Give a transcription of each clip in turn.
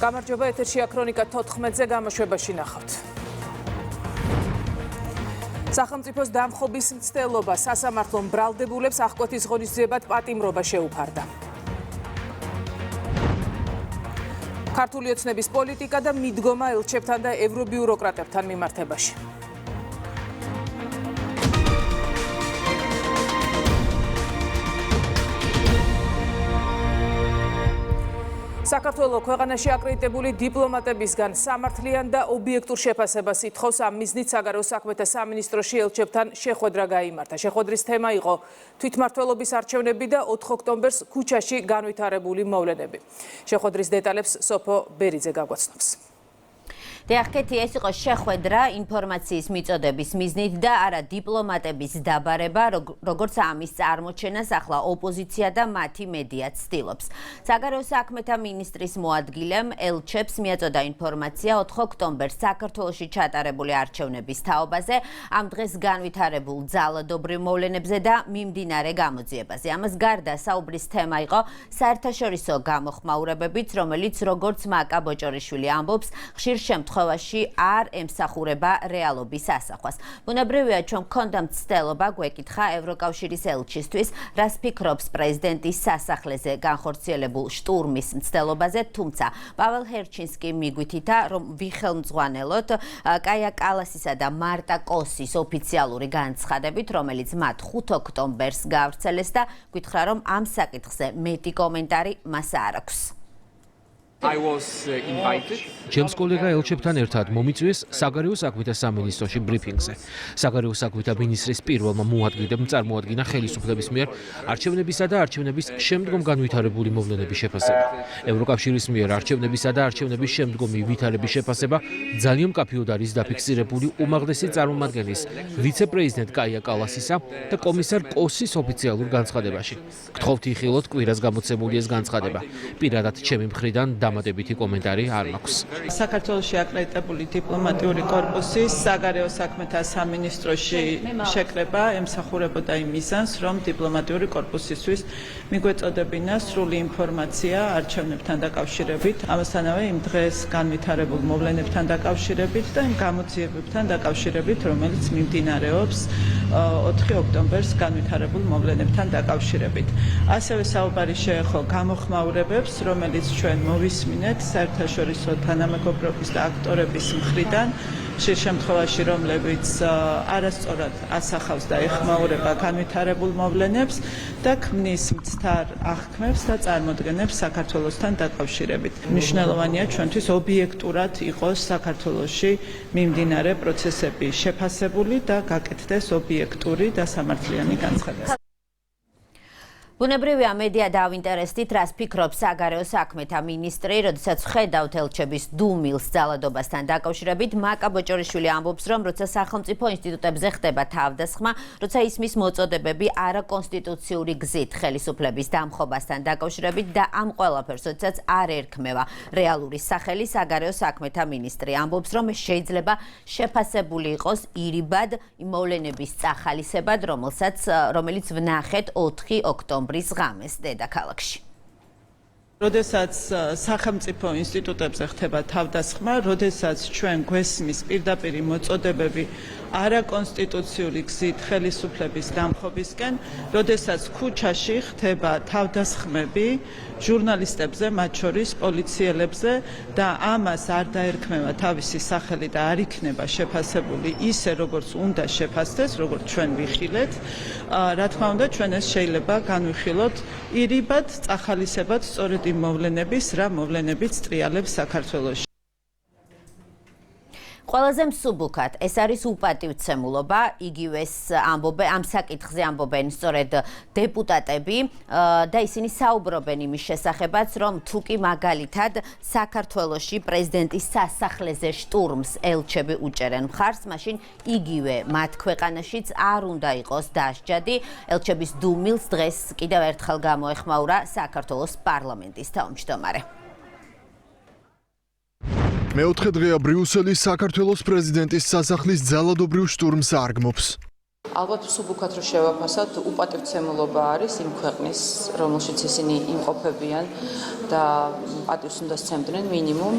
გამარჯობა, ეთერშია ქრონიკა 14-ზე გამოშვებაში ნახავთ. სახელმწიფოს დამხობის მცდელობა სასამართლო მბრალდებულებს აღკვეთის ღონისძიებად პატიმრობა შეუფარდა. ქართული ოცნების პოლიტიკა და მიდგომა ელჩებთან და ევრობიუროკრატებთან მიმართებაში. საქართველოს ქვეყანაში აკრედიტებული დიპლომატებისგან სამართლიან და ობიექტურ შეფასებას ითხოვს ამ მიზნით საგარეო საქმეთა სამინისტროში ელჩებთან შეხვედრა გაიმართა. შეხვედრის თემა იყო თვითმმართველობის არჩევნები და 4 ოქტომბერს ქუჩაში განვითარებული მოვლენები. შეხვედრის დეტალებს სოფო ბერიძე გაგვაცნობს. დიახკეთი, ეს იყო შეხვედრა ინფორმაციის მიწოდების მიზნით და არა დიპლომატების დაბარება, როგორც ამის წარმოჩენას ახლა ოპოზიცია და მათი მედია ცდილობს. საგარეო საქმეთა მინისტრის მოადგილემ ელჩებს მიაწოდა ინფორმაცია 4 ოქტომბერს საქართველოში ჩატარებული არჩევნების თაობაზე, ამ დღეს განვითარებულ ძალადობრივ მოვლენებზე და მიმდინარე გამოძიებაზე. ამას გარდა საუბრის თემა იყო საერთაშორისო გამოხმაურებებით, რომელიც როგორც მაკა ბოჭორიშვილი ამბობს, ხშირ შემთხვევაში არ ემსახურება რეალობის ასახვას. ბუნებრივია, ჩვენ გქონდა მცდელობა გვეკითხა ევროკავშირის ელჩისთვის, რას ფიქრობს პრეზიდენტის სასახლეზე განხორციელებულ შტურმის მცდელობაზე, თუმცა პაվել ჰერჩინსკი მიგვითითა, რომ ვიხელმძღვანელოთ კაია კალასისა და მარტა კოსის ოფიციალური განცხადებით, რომელიც მათ 5 ოქტომბერს გავრცელეს და გითხრა, რომ ამ საკითხზე მეტი კომენტარი მას არ აქვს. ჩემს კოლეგა ელჩებთან ერთად მომიწვიეს საგარეო საქმეთა სამინისტროში ბრიფინგზე. საგარეო საქმეთა მინისტრის პირველმა მოადგილემ წარმოადგინა ხელისუფლების მიერ არჩევნებისა და არჩევნების შემდგომ განვითარებული მოვლენების შეფასება. ევროკავშირის მიერ არჩევნებისა და არჩევნების შემდგომი ვითარების შეფასება ძალიან მკაფიოდ არის დაფიქსირებული უმაღლესი წარმომადგენლის ვიცე-პრეზიდენტ კაია კალასისა და კომისარ კოსის ოფიციალურ განცხადებაში. გთხოვთ იხილოთ კვირას გამოცემული ეს განცხადება. პირადად ჩემი მხრიდან დამატებითი კომენტარი არ მაქვს. საქართველოში აკრედიტებული დიპლომატიური კორპუსის საგარეო საქმეთა სამინისტროში შეკრება ემსახურებოდა იმ მიზანს, რომ დიპლომატიური კორპუსისთვის მიგვეწოდებინა სრული ინფორმაცია არჩევნებთან დაკავშირებით, ამასთანავე იმ დღეს განვითარებულ მოვლენებთან დაკავშირებით და იმ გამოძიებებთან დაკავშირებით, რომელიც მიმდინარეობს 4 ოქტომბერს განვითარებულ მოვლენებთან დაკავშირებით. ასევე საუბარი შეეხო გამოხმაურებებს, რომელიც ჩვენ მოვისმინეთ საერთაშორისო თანამეგობრობის და აქტორების მხრიდან, ხშირ შემთხვევაში რომლებიც არასწორად ასახავს და ეხმაურება განვითარებულ მოვლენებს და ქმნის მცდარ აღქმებს და წარმოდგენებს საქართველოსთან დაკავშირებით. მნიშვნელოვანია ჩვენთვის ობიექტურად იყოს საქართველოში მიმდინარე პროცესები შეფასებული და გაკეთდეს ობიექტური და სამართლიანი განცხადება. ბუნებრივია, მედია დავინტერესდით, რას ფიქრობს საგარეო საქმეთა მინისტრი, როდესაც ხედავთ ელჩების დუმილს ძალადობასთან დაკავშირებით. მაკა ბოჭორიშვილი ამბობს, რომ როცა სახელმწიფო ინსტიტუტებზე ხდება თავდასხმა, როცა ისმის მოწოდებები არაკონსტიტუციური გზით ხელისუფლების დამხობასთან დაკავშირებით და ამ ყველაფერს, როდესაც არ ერქმევა რეალური სახელი, საგარეო საქმეთა მინისტრი ამბობს, რომ შეიძლება შეფასებული იყოს ირიბად მოვლენების წახალისებად, რომელიც ვნახეთ 4 ოქტომბერს ღამეს დედაქალაქში. როდესაც სახელმწიფო ინსტიტუტებზე ხდება თავდასხმა, როდესაც ჩვენ გვესმის პირდაპირი მოწოდებები არაკონსტიტუციური გზით ხელისუფლების დამხობისკენ, როდესაც ქუჩაში ხდება თავდასხმები ჟურნალისტებზე, მათ შორის პოლიციელებზე და ამას არ დაერქმევა თავისი სახელი და არ იქნება შეფასებული ისე, როგორც უნდა შეფასდეს, როგორც ჩვენ ვიხილეთ. რა თქმა უნდა, ჩვენ ეს შეიძლება განვიხილოთ ირიბად, წახალისებად სწორედ იმ მოვლენების, რა მოვლენებიც ტრიალებს საქართველოში. ყველაზე მსუბუქად ეს არის უპატივცემულობა, იგივე ამ საკითხზე ამბობენ სწორედ დეპუტატები და ისინი საუბრობენ იმის შესახებაც, რომ თუკი მაგალითად საქართველოში პრეზიდენტის სასახლეზე შტურმს ელჩები უჭერენ მხარს, მაშინ იგივე მათ ქვეყანაშიც არ უნდა იყოს დასჯადი. ელჩების დუმილს დღეს კიდევ ერთხელ გამოეხმაურა საქართველოს პარლამენტის თავმჯდომარე. მეოთხე დღეა ბრიუსელის საქართველოს პრეზიდენტის სასახლის ძალადობრივ შტურმს არგმობს. ალბათ სუბუქად რომ შევაფასოთ, უპატივცემულობა არის იმ ქვეყნის, რომელშიც ისინი იმყოფებიან და პატივს უნდა სცემდნენ მინიმუმ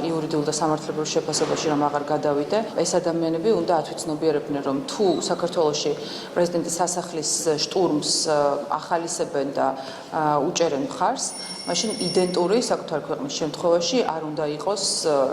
იურიდიულ და სამართლებრივ შეფასებაში რომ აღარ გადავიდე. ეს ადამიანები უნდა ათვითცნობიერებდნენ, რომ თუ საქართველოში პრეზიდენტის სასახლის შტურმს ახალისებენ და უჭერენ მხარს, მაშინ იდენტური საკუთარი ქვეყნის შემთხვევაში არ უნდა იყოს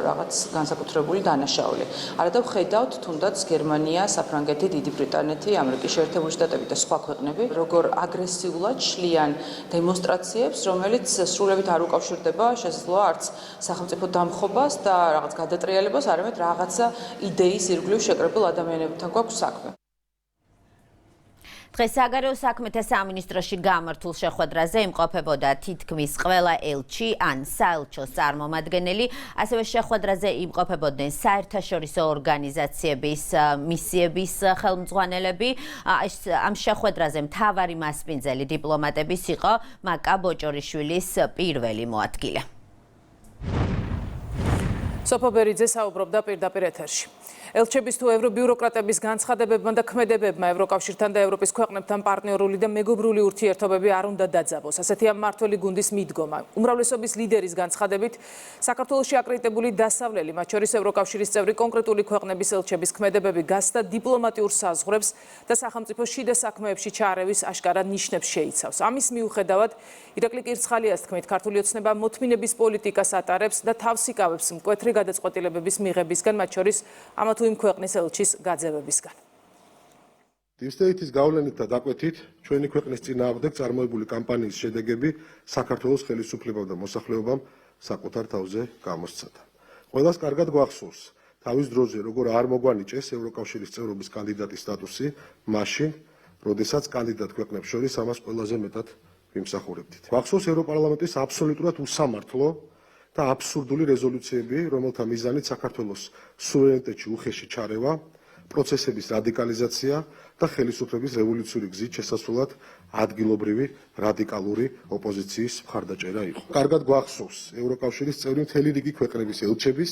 რაღაც განსაკუთრებული დანაშაული. არადა ვხედავთ თუნდაც გერმანია, საფრანგეთი, დიდი ბრიტანეთი, ამერიკის შეერთებული შტატები და სხვა ქვეყნები, როგორ აგრესიულად შლიან დემონსტრაციებს, რომელიც სრულებით არ უკავშირდება შესაძლოა არც სახელმწიფო დამხობას და რაღაც გადატრიალებას, არამედ რაღაცა იდეის ირგვლივ შეკრებილ ადამიანებთან გვაქვს საქმე. დღეს საგარეო საქმეთა სამინისტროში გამართულ შეხვედრაზე იმყოფებოდა თითქმის ყველა ელჩი ან საელჩოს წარმომადგენელი, ასევე შეხვედრაზე იმყოფებოდნენ საერთაშორისო ორგანიზაციების მისიების ხელმძღვანელები. ამ შეხვედრაზე მთავარი მასპინძელი დიპლომატების იყო მაკა ბოჭორიშვილის პირველი მოადგილე. სოფო ბერიძე საუბრობდა პირდაპირ ეთერში. ელჩების თუ ევრობიუროკრატების განცხადებებმა და ქმედებებმა ევროკავშირთან და ევროპის ქვეყნებთან პარტნიორული და მეგობრული ურთიერთობები არ უნდა დაძაბოს. ასეთია მმართველი გუნდის მიდგომა. უმრავლესობის ლიდერის განცხადებით, საქართველოში აკრედიტებული დასავლელი, მათ შორის ევროკავშირის წევრი კონკრეტული ქვეყნების ელჩების ქმედებები გასცდა დიპლომატიურ საზღვრებს და სახელმწიფო შიდა საქმეებში ჩარევის აშკარა ნიშნებს შეიცავს. ამის მიუხედავად, ირაკლი კირცხალიას თქმით, ქართული ოცნება მოთმინების პოლიტიკას ატარებს და თავს იკავებს მკვეთრი გადაწყვეტილებების მიღებისგან, მათ შორის ამა თუ იმ ქვეყნის ელჩის გაძევებისგან. დიპსტეიტის გავლენით და დაკვეთით ჩვენი ქვეყნის წინააღმდეგ წარმოებული კამპანიის შედეგები საქართველოს ხელისუფლებამ და მოსახლეობამ საკუთარ თავზე გამოსცადა. ყველას კარგად გვახსოვს თავის დროზე როგორ არ მოგვანიჭეს ევროკავშირის წევრობის კანდიდატის სტატუსი, მაშინ, როდესაც კანდიდატ ქვეყნებს შორის ამას ყველაზე მეტად ვიმსახურებდით. გვახსოვს ევროპარლამენტის აბსოლუტურად უსამართლო და აბსურდული რეზოლუციები, რომელთა მიზანით საქართველოს სუვერენიტეტში უხეში ჩარევა, პროცესების რადიკალიზაცია და ხელისუფლების რევოლუციური გზით შესასვლელად ადგილობრივი რადიკალური ოპოზიციის მხარდაჭერა იყო. კარგად გვახსოვს ევროკავშირის წევრი მთელი რიგი ქვეყნების ელჩების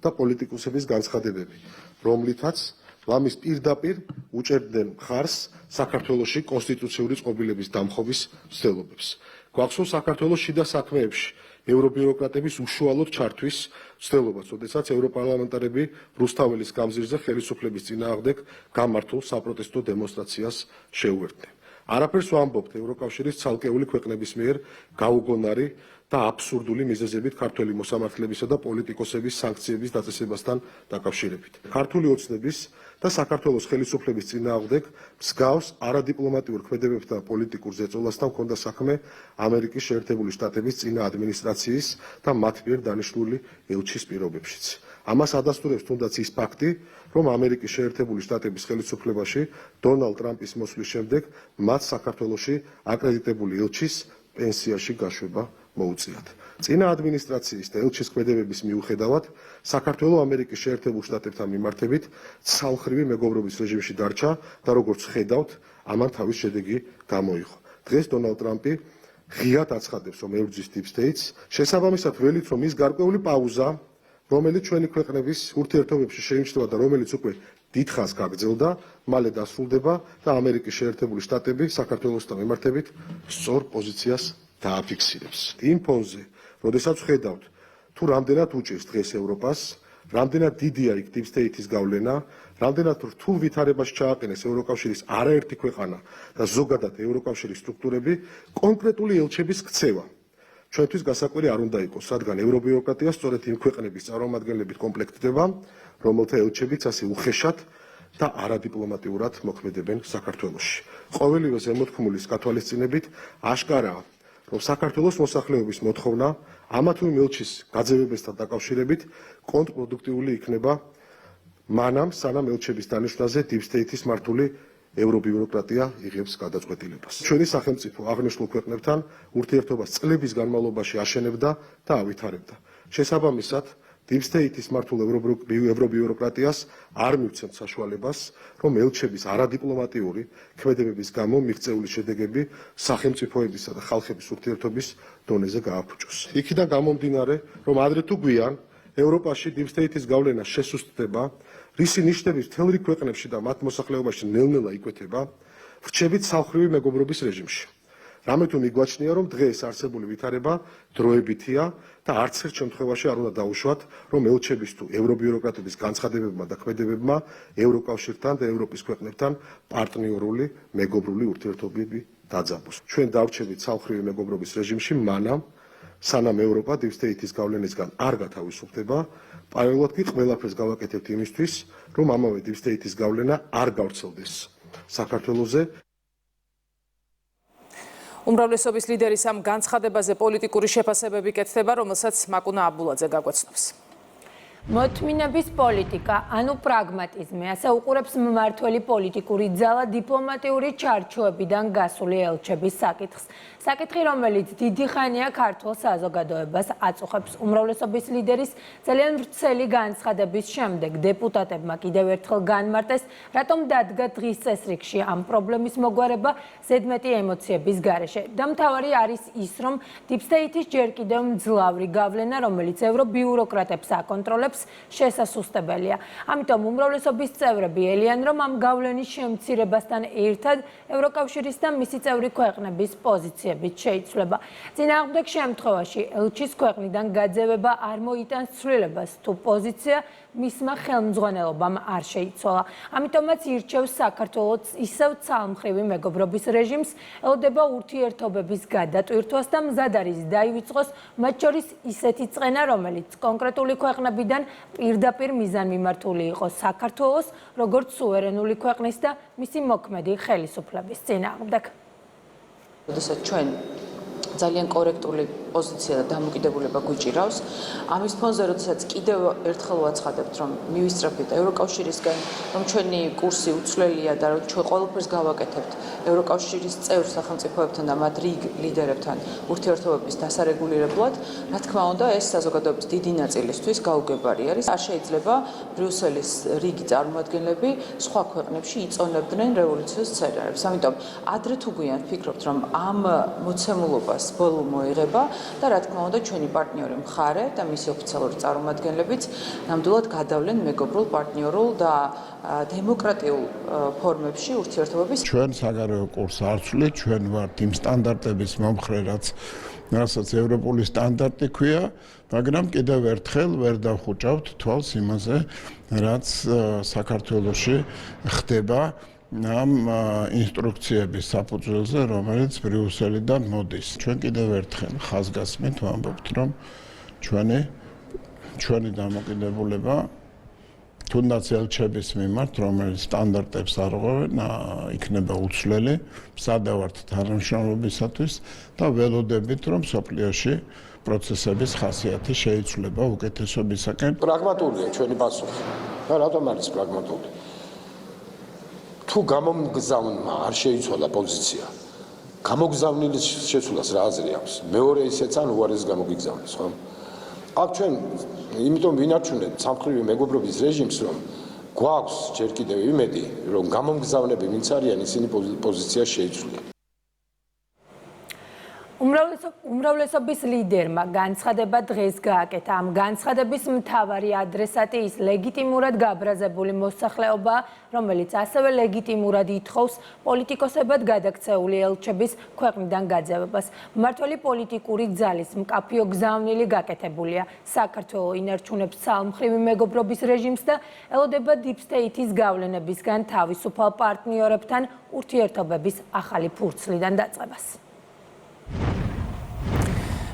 და პოლიტიკოსების განცხადებები, რომლითაც ლამის პირდაპირ უჭერდნენ მხარს საქართველოში კონსტიტუციური წყობილების დამხობის მცდელობებს. გვახსოვს საქართველოს შიდა საქმეებში ევრობიუროკრატების უშუალოდ ჩართვის მცდელობაც, როდესაც ევროპარლამენტარები რუსთაველის გამზირზე ხელისუფლების წინააღმდეგ გამართულ საპროტესტო დემონსტრაციას შეუერთდნენ. არაფერს ვამბობთ ევროკავშირის ცალკეული ქვეყნების მიერ გაუგონარი და აბსურდული მიზეზებით ქართველი მოსამართლებისა და პოლიტიკოსების სანქციების დაწესებასთან დაკავშირებით. ქართული ოცნების და საქართველოს ხელისუფლების წინააღმდეგ მსგავს არადიპლომატიურ ქმედებებთან და პოლიტიკურ ზეწოლასთან ჰქონდა საქმე ამერიკის შეერთებული შტატების წინა ადმინისტრაციის და მათ მიერ დანიშნული ელჩის პირობებშიც. ამას ადასტურებს თუნდაც ის ფაქტი, რომ ამერიკის შეერთებული შტატების ხელისუფლებაში დონალდ ტრამპის მოსვლის შემდეგ მათ საქართველოში აკრედიტებული ელჩის პენსიაში გაშვება მოუწიათ. წინა ადმინისტრაციის და ელჩის ქმედებების მიუხედავად, საქართველო ამერიკის შეერთებულ შტატებთან მიმართებით ცალმხრივი მეგობრობის რეჟიმში დარჩა და როგორც ხედავთ, ამან თავის შედეგი გამოიღო. დღეს დონალდ ტრამპი ღიად აცხადებს, რომ ებრძვის დიპსტეიტს, შესაბამისად ველით, რომ ის გარკვეული პაუზა, რომელიც ჩვენი ქვეყნების ურთიერთობებში შეიმჩნევა და რომელიც უკვე დიდხანს გაგრძელდა, მალე დასრულდება და ამერიკის შეერთებული შტატები საქართველოსთან მიმართებით სწორ პოზიციას დააფიქსირებს. იმ ფონზე, როდესაც ვხედავთ, თუ რამდენად უჭირს დღეს ევროპას, რამდენად დიდია იქ დიპსტეიტის გავლენა, რამდენად რთულ ვითარებაში ჩააყენეს ევროკავშირის არაერთი ქვეყანა და ზოგადად ევროკავშირის სტრუქტურები, კონკრეტული ელჩების ქცევა ჩვენთვის გასაკვირი არ უნდა იყოს, რადგან ევრობიუროკრატია სწორედ იმ ქვეყნების წარმომადგენლებით კომპლექტდება, რომელთა ელჩებიც ასე უხეშად და არადიპლომატიურად მოქმედებენ საქართველოში. ყოველივე ზემოთქმულის გათვალისწინებით აშკარაა, რომ საქართველოს მოსახლეობის მოთხოვნა ამა თუ იმ ელჩის გაძევებასთან დაკავშირებით კონტრპროდუქტიული იქნება, მანამ სანამ ელჩების დანიშვნაზე დიპსტეიტის მართული ევრობიუროკრატია იღებს გადაწყვეტილებას. ჩვენი სახელმწიფო აღნიშნულ ქვეყნებთან ურთიერთობას წლების განმავლობაში აშენებდა და ავითარებდა. შესაბამისად, დიპსტეიტის მართულ ევრობიუროკრატიას არ მივცემთ საშუალებას, რომ ელჩების არადიპლომატიური ქმედებების გამო მიღწეული შედეგები სახელმწიფოებისა და ხალხების ურთიერთობის დონეზე გააფუჭოს. იქიდან გამომდინარე, რომ ადრე თუ გვიან ევროპაში deep state-ის გავლენა შესუსტდება, რისი ნიშნები მთელ რიგ ქვეყნებში და მათ მოსახლეობაში ნელ-ნელა იკვეთება, ვრჩებით სამხრივი მეგობრობის რეჟიმში. რამე თუ მიგვაჩნია, რომ დღეს არსებული ვითარება დროებითია და არც ერთ შემთხვევაში არ უნდა დაუშვათ, რომ ელჩების თუ ევრობიუროკრატების განცხადებებმა და ქმედებებმა ევროკავშირთან და ევროპის ქვეყნებთან პარტნიორული მეგობრული ურთიერთობები დაძაბოს. ჩვენ დავრჩებით სამხრივი მეგობრობის რეჟიმში მანამ, სანამ ევროპა deep state-ის გავლენისგან არ გათავისუფლდება, პარალელურად კი ყველაფერს გავაკეთებთ იმისთვის, რომ ამავე deep state-ის გავლენა არ გავრცელდეს საქართველოზე. უმრავლესობის ლიდერის ამ განცხადებაზე პოლიტიკური შეფასებები კეთდება, რომელსაც მაკუნა აბულაძე გაგვეცნობს. მოთმინების პოლიტიკა, ანუ პრაგმატიზმი, ასე უყურებს მმართველი პოლიტიკური ძალა დიპლომატიური ჩარჩოებიდან გასული ელჩების საკითხს. საკითხი, რომელიც დიდი ხანია ქართულ საზოგადოებას აწუხებს. უმრავლესობის ლიდერის ძალიან ვრცელი განცხადების შემდეგ დეპუტატებმა კიდევ ერთხელ განმარტეს, რატომ დადგა დღის წესრიგში ამ პრობლემის მოგვარება ზედმეტი ემოციების გარეშე. და მთავარი არის ის, რომ deep state-ის ჯერ კიდევ მძლავრი გავლენა, რომელიც ევრობიუროკრატებს აკონტროლებს, შესასუსტებელია. ამიტომ უმრავლესობის წევრები ელიან, რომ ამ გავლენის შემცირებასთან ერთად ევროკავშირის და მისი წევრი ქვეყნების პოზიციებიც შეიცვლება. წინააღმდეგ შემთხვევაში ელჩის ქვეყნიდან გაძევება არ მოიტანს ცვლილებას, თუ პოზიცია მისმა ხელმძღვანელობამ არ შეიცვალა. ამიტომაც ირჩევს საქართველოს ისევ ცალმხრივი მეგობრობის რეჟიმს, ელოდება ურთიერთობების გადატვირთვას და მზად არის დაივიწყოს მათ შორის ისეთი წყენა, რომელიც კონკრეტული ქვეყნებიდან პირდაპირ მიზანმიმართული იყოს საქართველოს, როგორც სუვერენული ქვეყნის და მისი მოქმედი ხელისუფლების წინააღმდეგ. როდესაც ჩვენ ძალიან კორექტული პოზიცია და დამოკიდებულება გვიჭირავს. ამის ფონზე, როდესაც კიდევ ერთხელ ვაცხადებთ, რომ მივისწრაფით ევროკავშირისგან, რომ ჩვენი კურსი უცვლელია და რომ ჩვენ ყველაფერს გავაკეთებთ ევროკავშირის წევრ სახელმწიფოებთან და მათ რიგ ლიდერებთან ურთიერთობების დასარეგულირებლად, რა თქმა უნდა, ეს საზოგადოების დიდი ნაწილისთვის გაუგებარი არის. არ შეიძლება ბრიუსელის რიგი წარმოადგენლები სხვა ქვეყნებში იწონებდნენ რევოლუციურ სცენარებს. ამიტომ ადრე თუ გვიან ვფიქრობთ, რომ ამ მოცემულობას ბოლო მოიღება და რა თქმა უნდა ჩვენი პარტნიორი მხარე და მისი ოფიციალური წარმომადგენლებიც ნამდვილად გადავლენ მეგობრულ, პარტნიორულ და დემოკრატიულ ფორმებში ურთიერთობების. ჩვენ საგარეო კურსს არ ვცვლით, ჩვენ ვართ იმ სტანდარტების მომხრე, რასაც ევროპული სტანდარტი ქვია, მაგრამ კიდევ ერთხელ ვერ დავხუჭავთ თვალს იმაზე, რაც საქართველოში ხდება ამ ინსტრუქციების საფუძველზე, რომელიც ბრიუსელიდან მოდის. ჩვენ კიდევ ერთხელ ხაზგასმით ვამბობთ, რომ ჩვენი დამოკიდებულება თუნდაც ელჩების მიმართ, რომელიც სტანდარტებს არღვევენ, იქნება უცვლელი, მსადავართ თანამშრომლობისათვის და ველოდებით, რომ სოფლიოში პროცესების ხასიათი შეიცვლება უკეთესობისაკენ. პრაგმატულია ჩვენი პასუხი. და რატომ არის პრაგმატული? თუ გამომგზავნმა არ შეიცვალა პოზიცია, გამოგზავნილის შეცვლას რა აზრი აქვს? მეორე ისეც ან უარეს გამოგიგზავნეს, ხო? აქ ჩვენ იმიტომ ვინარჩუნებთ სამხრივი მეგობრობის რეჟიმს, რომ გვაქვს ჯერ კიდევ იმედი, რომ გამომგზავნები ვინც არიან, ისინი პოზიცია შეიცვლიან. უმრავლესობის ლიდერმა განცხადება დღეს გააკეთა. ამ განცხადების მთავარი ადრესატი ის ლეგიტიმურად გაბრაზებული მოსახლეობა, რომელიც ასევე ლეგიტიმურად ითხოვს პოლიტიკოსებად გადაქცეული ელჩების ქვეყნიდან გაძევებას. მმართველი პოლიტიკური ძალის მკაფიო გზავნილი გაკეთებულია. საქართველო ინარჩუნებს ცალმხრივი მეგობრობის რეჟიმს და ელოდება deep state-ის გავლენებისგან თავისუფალ პარტნიორებთან ურთიერთობების ახალი ფურცლიდან დაწყებას.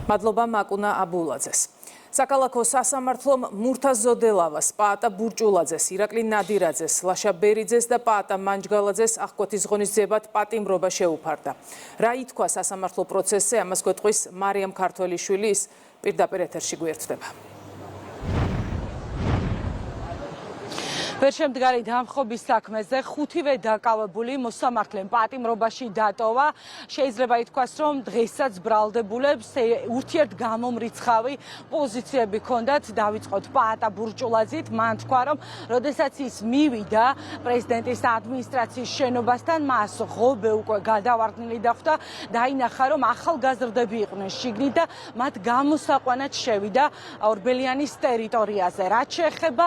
მადლობა მაკუნა აბულაძეს. საკალათო სასამართლომ მურთაზ ზოდელავას, პაატა ბურჭულაძეს, ირაკლი ნადირაძეს, ლაშა ბერიძეს და პაატა მანჯგალაძეს აღკვეთის ღონისძიებად პატიმრობა შეუფარდა. რა ითქვა სასამართლო პროცესზე, ამას გვეტყვის მარიამ ქართველიშვილი, ის პირდაპირ ეთერში გვერდება. ვერშემდგარი დამხობის საქმეზე ხუთივე დაკავებული მოსამართლემ პატიმრობაში დატოვა. შეიძლება ითქვას, რომ დღესაც ბრალდებულებს ურთიერთგამომრიცხავი პოზიციები ჰქონდათ. დავიწყოთ პაატა ბურჭულაძით. მან თქვა, რომ როდესაც ის მივიდა პრეზიდენტის ადმინისტრაციის შენობასთან, მას ღობე უკვე გადავარდნილი დახვდა. დაინახა, რომ ახალგაზრდები იყვნენ შიგნით და მათ გამოსაყვანად შევიდა ორბელიანის ტერიტორიაზე. რაც შეეხება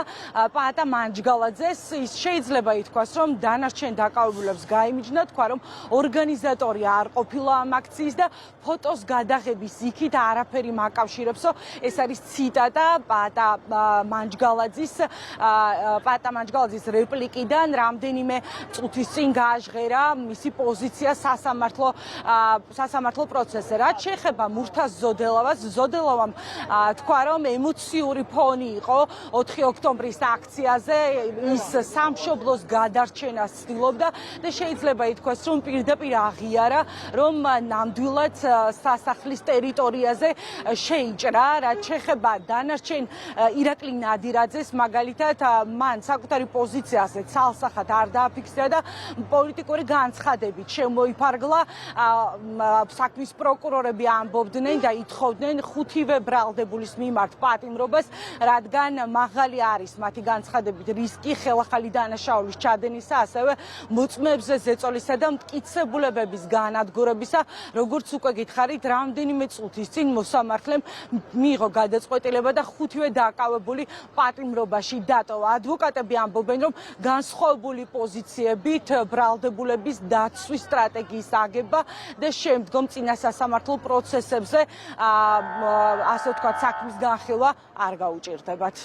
პაატა მანჯგალაძეს, ის შეიძლება ითქვას, რომ დანარჩენ დაკავებულებს გაიმიჯნა, თქვა, რომ ორგანიზატორი არ ყოფილა ამ აქციის და ფოტოს გადაღების იქით არაფერი მაკავშირებსო. ეს არის ციტატა პაატა მანჯგალაძის რეპლიკიდან. რამდენიმე წუთის წინ გააჟღერა მისი პოზიცია სასამართლო პროცესზე. რაც შეეხება მურთაზ ზოდელავას, ზოდელავამ თქვა, რომ ემოციური ფონი იყო 4 ოქტომბრის აქციაზე, ის სამშობლოს გადარჩენას ცდილობდა და შეიძლება ითქვას, რომ პირდაპირ აღიარა, რომ ნამდვილად სასახლის ტერიტორიაზე შეიჭრა. რაც შეეხება დანარჩენ ირაკლი ნადირაძეს, მაგალითად, მან საკუთარი პოზიციაზე ცალსახად არ დააფიქსირა და პოლიტიკური განცხადებით შემოიფარგლა. საქმის პროკურორები ამბობდნენ და ითხოვდნენ ხუთივე ბრალდებულის მიმართ პატიმრობას, რადგან მაღალი არის მათი განცხადებით რისკი ხელახალი დანაშაულის ჩადენისა, ასევე მოწმეებზე ზეწოლისა და მტკიცებულებების განადგურებისა. როგორც უკვე გითხარით, რამდენიმე წუთის წინ მოსამართლემ მიიღო გადაწყვეტილება და ხუთივე დაკავებული პატიმრობაში დატოვა. ადვოკატები ამბობენ, რომ განსხვავებული პოზიციებით ბრალდებულების დაცვის სტრატეგიის აგება და შემდგომ წინა სასამართლო პროცესებზე ასე ვთქვათ, საქმის განხილვა არ გაუჭირდებათ.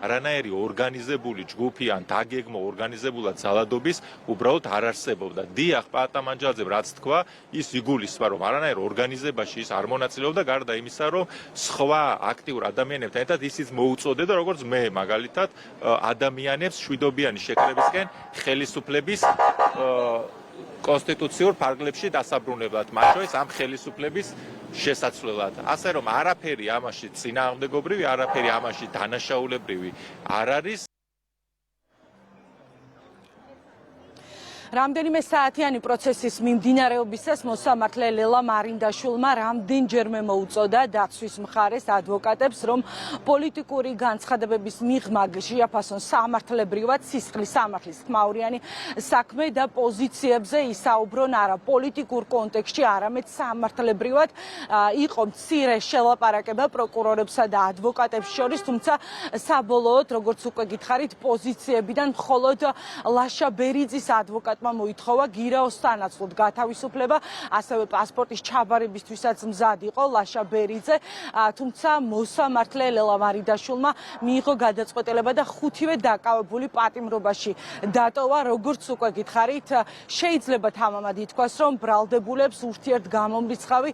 არანაირი ორგანიზებული ჯგუფი ან დაგეგმო ორგანიზებულად ძალადობის უბრალოდ არ არსებობდა. დიახ, პაატა მანჯგალაძემ რაც თქვა, ის იგულისხმა, რომ არანაირ ორგანიზებაში ის არ მონაწილეობდა, გარდა იმისა, რომ სხვა აქტიურ ადამიანებთან ერთად ისიც მოუწოდeda, როგორც მე, მაგალითად, ადამიანებს შვიდობიანი შეკრებისკენ ხელისუფლების კონსტიტუციურ ფარგლებში დასაბრუნებლად, მათ შორის ამ ხელისუფლების შესაცვლელად. ასე რომ არაფერი ამაში წინააღმდეგობრივი, არაფერი ამაში დანაშაულებრივი არ არის. რამდენიმე საათიანი პროცესის მიმდინარეობისას მოსამართლე ლელა მარინდაშვილმა რამდენჯერმე მოუწოდა დაცვის მხარეს ადვოკატებს, რომ პოლიტიკური განცხადებების მიღმა შეაფასონ სამართლებრივად სისხლის სამართლის ხმაურიანი საქმე და პოზიციებზე ისაუბრონ არა პოლიტიკურ კონტექსტში, არამედ სამართლებრივად. იყო მცირე შელაპარაკება პროკურორებსა და ადვოკატებს შორის, თუმცა საბოლოოდ, როგორც უკვე გითხარით, პოზიციებიდან მხოლოდ ლაშა ბერიძის ადვოკატ მოითხოვა გირაოს სანაცვლოდ გათავისუფლება, ასევე პასპორტის ჩაბარებისთვისაც მზად იყო ლაშა ბერიძე, თუმცა მოსამართლე ლელა მარინდაშვილმა მიიღო გადაწყვეტილება და ხუთივე დაკავებული პატიმრობაში დატოვა. როგორც უკვე გითხარით, შეიძლება თამამად ითქვას, რომ ბრალდებულებს ურთიერთგამომრიცხავი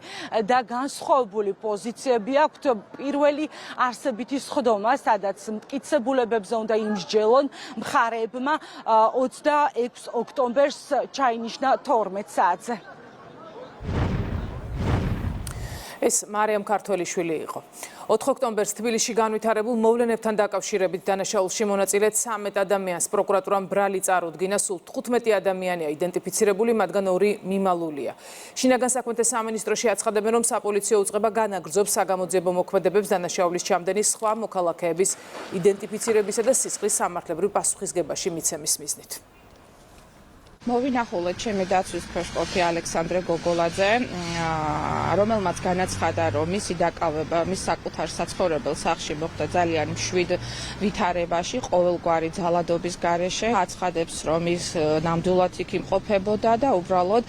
და განსხვავებული პოზიციები აქვთ. პირველი არსებითი სხდომა, სადაც მტკიცებულებებზე უნდა იმსჯელონ მხარეებმა 26 ოქტომბერს ჩაინიშნა 12 საათზე. ეს მარიამ ქართველიშვილი იყო. 4 ოქტომბერს თბილისში განვითარებულ მოვლენებთან დაკავშირებით დანაშაულში მონაწილე 13 ადამიანს პროკურატურამ ბრალი წარუდგინა, სულ 15 ადამიანია იდენტიფიცირებული, მათგან 2 მიმალულია. შინაგან საქმეთა სამინისტროში აცხადებენ, რომ საპოლიციო უწყება განაგრძობს საგამოძიებო მოქმედებებს დანაშაულის ჩამდენის სხვა მოქალაქეების იდენტიფიცირებისა და სისხლის სამართლებრივ პასუხისგებაში მიცემის მიზნით. მოვინახულეთ ჩემი დაცვის ქვეშყოფი ალექსანდრე გოგოლაძე, რომელმაც განაცხადა, რომ მისი დაკავება მის საკუთარ საცხოვრებელ სახლში მოხდა ძალიან მშვიდ ვითარებაში, ყოველგვარი ძალადობის გარეშე. აცხადებს, რომ ის ნამდვილად იქ იმყოფებოდა და უბრალოდ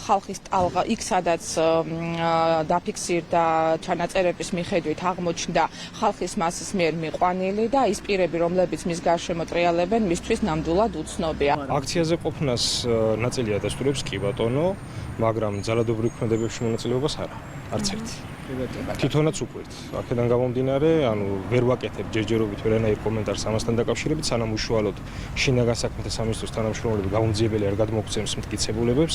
ხალხის ტალღა იქ, სადაც დაფიქსირდა ჩანაწერების მიხედვით აღმოჩნდა ხალხის მასის მიერ მიყვანილი და ის პირები, რომლებიც მის გარშემო ტრიალებენ, მისთვის ნამდვილად უცნობია. აქციაზე ყოფნას ნაწილი ადასტურებს კი ბატონო, მაგრამ ძალადობრივ ქმედებებში მონაწილეობას არა, არც ერთი. თვითონაც უკვირთ. აქედან გამომდინარე, ვერ ვაკეთებ ჯერჯერობით ვერანაირ კომენტარს ამასთან დაკავშირებით, სანამ უშუალოდ შინაგან საქმეთა სამინისტროს თანამშრომლები გაუმძიებელი არ გადმოგცემს მტკიცებულებებს.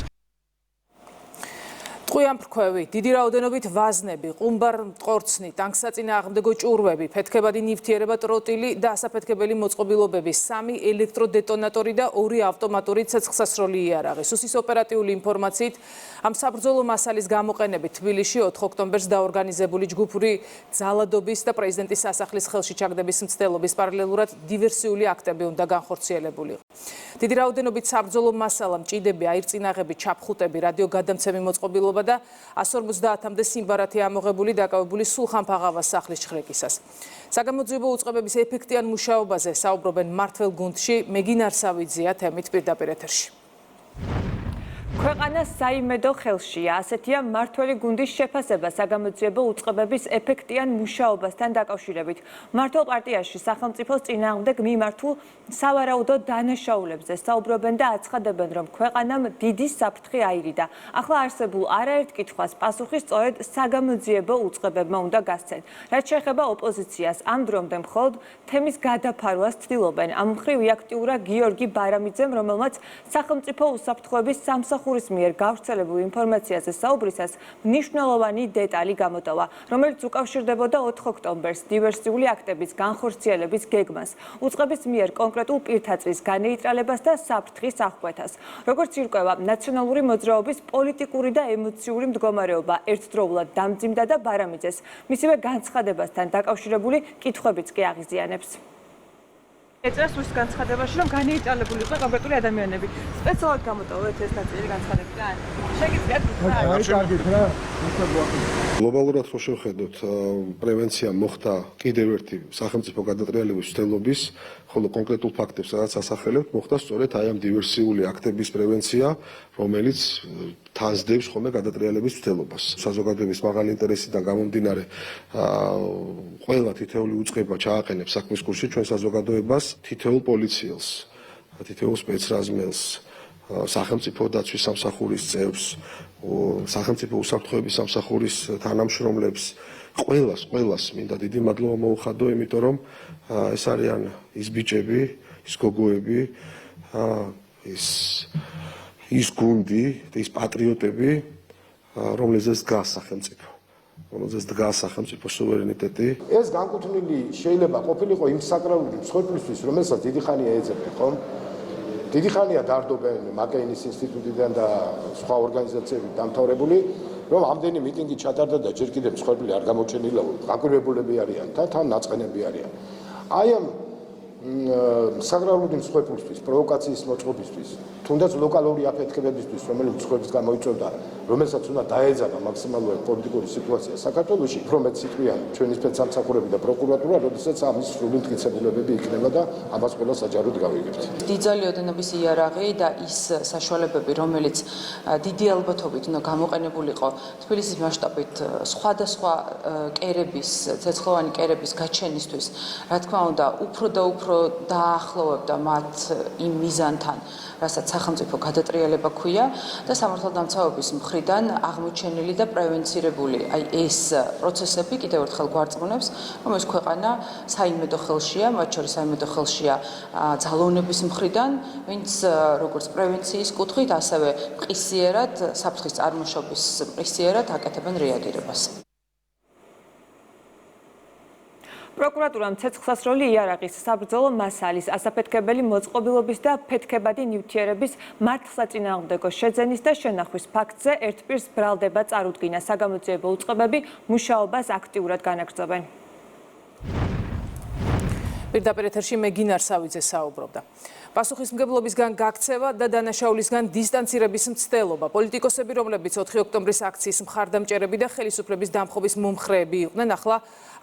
ტყვიამფრქვევი, დიდი რაოდენობით ვაზნები, ყუმბარ-მტყორცნი, ტანკსაწინააღმდეგო ჭურვები, ფეთქებადი ნივთიერება ტროტილი და ასაფეთქებელი მოწყობილობები, 3 ელექტროდეტონატორი და 2 ავტომატური ცეცხლსასროლი იარაღი. სუსის ოპერატიული ინფორმაციით, ამ საბრძოლო მასალის გამოყენებით თბილისში 4 ოქტომბერს დაორგანიზებული ჯგუფური ძალადობის და პრეზიდენტის სასახლის ხელში ჩაგდების მცდელობის პარალელურად დივერსიული აქტები უნდა განხორციელებულიყო. დიდი რაოდენობით საბრძოლო მასალა, მჭიდები, აირწინაღები, ჩაფხუტები, რადიოგადამცემი მოწყობილობა და 150-მდე სიმბარათი ამოღებული დაკავებული სულხან-ფაღავას სახლის ჩხრეკისას. საგამოძიებო უწყებების ეფექტიან მუშაობაზე საუბრობენ მმართველ გუნდში მეგინ არსავიძეა თემით პირდაპირ ეთერში. ქვეყანას საიმედო ხელშია, ასეთია მმართველი გუნდის შეფასება საგამოძიებო უწყებების ეფექტიან მუშაობასთან დაკავშირებით. მმართველ პარტიაში სახელმწიფოს წინააღმდეგ მიმართულ სავარაუდო დანაშაულებზე საუბრობენ და აცხადებენ, რომ ქვეყანამ დიდი საფრთხე აირიდა. ახლა არსებულ არაერთ კითხვას პასუხი სწორედ საგამოძიებო უწყებებმა უნდა გასცენ. რაც შეეხება ოპოზიციას, ამ დრომდე მხოლოდ თემის გადაფარვას ცდილობენ. ამ მხრივ აქტიურა გიორგი ბარამიძემ, რომელმაც სახელმწიფო უსაფრთხოების სამსახურის მიერ გავრცელებულ ინფორმაციაზე საუბრისას მნიშვნელოვანი დეტალი გამოტოვა, რომელიც უკავშირდებოდა 4 ოქტომბერს დივერსიული აქტების განხორციელების გეგმას, უწყების მიერ კონკრეტულ პირთაწვის განეიტრალებას და საფრთხის აღკვეთას. როგორც ირკვევა, ნაციონალური მოძრაობის პოლიტიკური და ემოციური მდგომარეობა ერთდროულად დამძიმდა და ბარამიძეს მისივე განცხადებასთან დაკავშირებული კითხვებიც კი აღიზიანებს. ეწევს ვის განცხადებაში, რომ განეიტრალებული იყო კონკრეტული ადამიანები. სპეციალურად გამოტოვეთ ეს ნაწილი განცხადებიდან. შეგიძლიათ გითხრათ? გლობალურად რო შევხედოთ, პრევენცია მოხდა კიდევ ერთი სახელმწიფო გადატრიალების მცდელობის, ხოლო კონკრეტულ ფაქტებს რაც ასახელებთ, მოხდა სწორედ აი ამ დივერსიული აქტების პრევენცია, რომელიც თანსდევს ხოლმე გადატრიალების მცდელობას. საზოგადოების მაღალი ინტერესიდან გამომდინარე, ყველა თითოეული უწყება ჩააყენებს საქმის კურსში ჩვენ საზოგადოებას, თითოეულ პოლიციელს, თითოეულ სპეცრაზმელს, სახელმწიფო დაცვის სამსახურის წევრს, სახელმწიფო უსაფრთხოების სამსახურის თანამშრომლებს, ყველას მინდა დიდი მადლობა მოუხადო, იმიტომ რომ ეს არიან ის ბიჭები, ის გოგოები, ის გუნდი, ის პატრიოტები, რომლიზეც დგას სახელმწიფო. რომელზეც დგას სახელმწიფო სუვერენიტეტი. ეს განკუთვნილი შეიძლება ყოფილიყო იმ საკრალური მსხვერპლისთვის, რომელსაც დიდი ხანია ეძებენ, ხო? დიდი ხანია დარდობენ მაკეინის ინსტიტუტიდან და სხვა ორგანიზაციებით დამთავრებული, რომ ამდენი მიტინგი ჩატარდა და ჯერ კიდევ მსხვერპლი არ გამოჩენილა, განკურნებულები არიან და თან ნაწყენები არიან. აი ამ საგრავლული მსხვერპლისთვის, პროვოკაციის მოწყობისთვის, თუნდაც ლოკალური აფეთქებებისთვის, რომელიც მსხვერპლს გამოიწვევდა, რომელსაც უნდა დაეძაბა მაქსიმალურად პოლიტიკური სიტუაცია საქართველოში, რომ ეციტყვიან ჩვენი სპეცსამსახურები და პროკურატურა, როდესაც ამის სრული მტკიცებულებები იქნება და ამას ყველა საჯაროდ გავიგებთ. დიდძალი ოდენობის იარაღი და ის საშუალებები, რომელიც დიდი ალბათობით უნდა გამოყენებულიყო თბილისის მასშტაბით სხვადასხვა კერების, ცეცხლოვანი კერების გაჩენისთვის, რა თქმა უნდა, უფრო და უფრო დაახლოვებდა მათ იმ მიზანთან, რასაც სახელმწიფო გადატრიალება ქვია და სამართალდამცავების მხრიდან აღმოჩენილი და პრევენცირებული აი ეს პროცესები კიდევ ერთხელ გვარწმუნებს, რომ ეს ქვეყანა საიმედო ხელშია, მათ შორის საიმედო ხელშია ძალოვნების მხრიდან, ვინც როგორც პრევენციის კუთხით, ასევე მყისიერად, საფრთხის წარმოშობის მყისიერად აკეთებენ რეაგირებას. პროკურატურამ ცეცხლსასროლი იარაღის, საბრძოლო მასალის, ასაფეთქებელი მოწყობილობის და ფეთქებადი ნივთიერების მართლსაწინააღმდეგო შეძენის და შენახვის ფაქტზე ერთპირს ბრალდება წარუდგინა. საგამოძიებო უწყებები მუშაობას აქტიურად განაგრძობენ. პირდაპირ ეთერში მეგინ არსავიძე საუბრობდა. პასუხისმგებლობისგან გაქცევა და დანაშაულისგან დისტანცირების მცდელობა. პოლიტიკოსები, რომლებიც 4 ოქტომბრის აქციის მხარდამჭერები და ხელისუფლების დამხობის მომხრეები იყვნენ, ახლა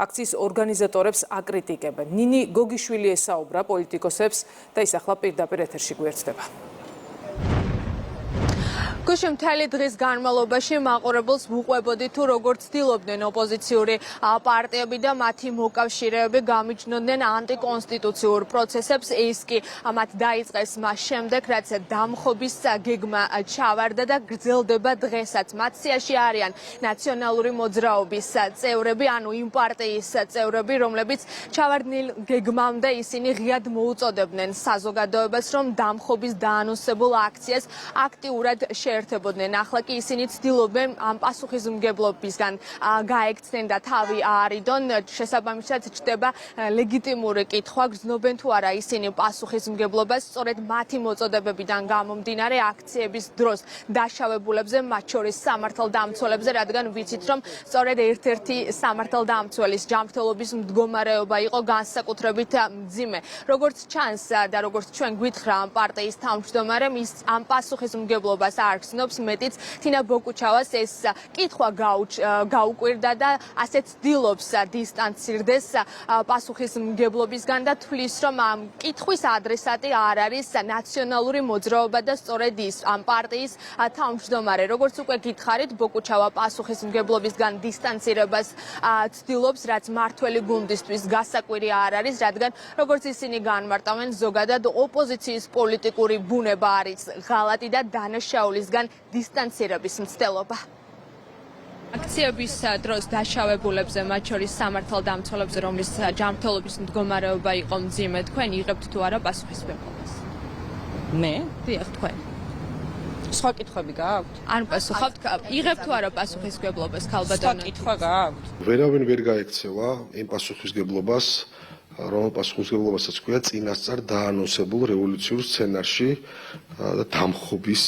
აქციის ორგანიზატორებს აკრიტიკებენ. ნინი გოგიშვილი ესაუბრა პოლიტიკოსებს და ის ახლა პირდაპირ ეთერში გვერდება. გუშინ მთელი დღის განმავლობაში მაყურებელს ვუყვებოდი თუ როგორ ცდილობდნენ ოპოზიციური პარტიები და მათი მოკავშირეები გამიჯნოდნენ ანტიკონსტიტუციურ პროცესებს. ის კი მათ დაიწყეს მას შემდეგ, რაც დამხობის გეგმა ჩავარდა და გრძელდება დღესაც. მათ სიაში არიან ნაციონალური მოძრაობის წევრები, ანუ იმ პარტიის წევრები, რომლებიც ჩავარდნილ გეგმამდე ისინი ღიად მოუწოდებდნენ საზოგადოებას, რომ დამხობის დაანონსებულ აქციას აქტიურად შეერთებოდნენ. ახლა კი ისინი ცდილობენ ამ პასუხისმგებლობისგან გაექცნენ და თავი აარიდონ. შესაბამისად ჩდება ლეგიტიმური კითხვა, გრძნობენ თუ არა ისინი პასუხისმგებლობას სწორედ მათი მოწოდებებიდან გამომდინარე აქციების დროს დაშავებულებზე, მათ შორის სამართალდამცველებზე, რადგან ვიცით, რომ სწორედ ერთ-ერთი სამართალდამცველის ჯანმრთელობის მდგომარეობა იყო განსაკუთრებით მძიმე. როგორც ჩანს და როგორც ჩვენ გვითხრა ამ პარტიის თავმჯდომარემ, ის ამ პასუხისმგებლობას არ გრძნობს, მეტიც თინა ბოკუჩავას ეს კითხვა გაუკვირდა და ასეც ცდილობს დისტანცირდეს პასუხისმგებლობისგან და თვლის, რომ ამ კითხვის ადრესატი არ არის ნაციონალური მოძრაობა და სწორედ ის ამ პარტიის თავმჯდომარე. როგორც უკვე გითხარით, ბოკუჩავა პასუხისმგებლობისგან დისტანცირებას ცდილობს, რაც მართველი გუნდისთვის გასაკვირი არ არის, რადგან როგორც ისინი განმარტავენ, ზოგადად ოპოზიციის პოლიტიკური ბუნება არის ღალატი და დანაშაულისგან დისტანცირების მცდელობა. აქციების დროს დაშავებულებზე, მათ შორის სამართალდამცველებზე, რომლის ჯანმრთელობის მდგომარეობა იყო მძიმე, თქვენ იღებთ თუ არა პასუხისმგებლობას? მე? დიახ, თქვენ. სხვა კითხვები გააქვთ? არ პასუხობთ, იღებთ თუ არა პასუხისმგებლობას, ქალბატონო? სხვა კითხვა გააქვთ? ვერავინ ვერ გაექცევა იმ პასუხისმგებლობას, რომ პასუხისმგებლობასაც ქვია წინასწარ დაანონსებულ რევოლუციურ სცენარში და დამხობის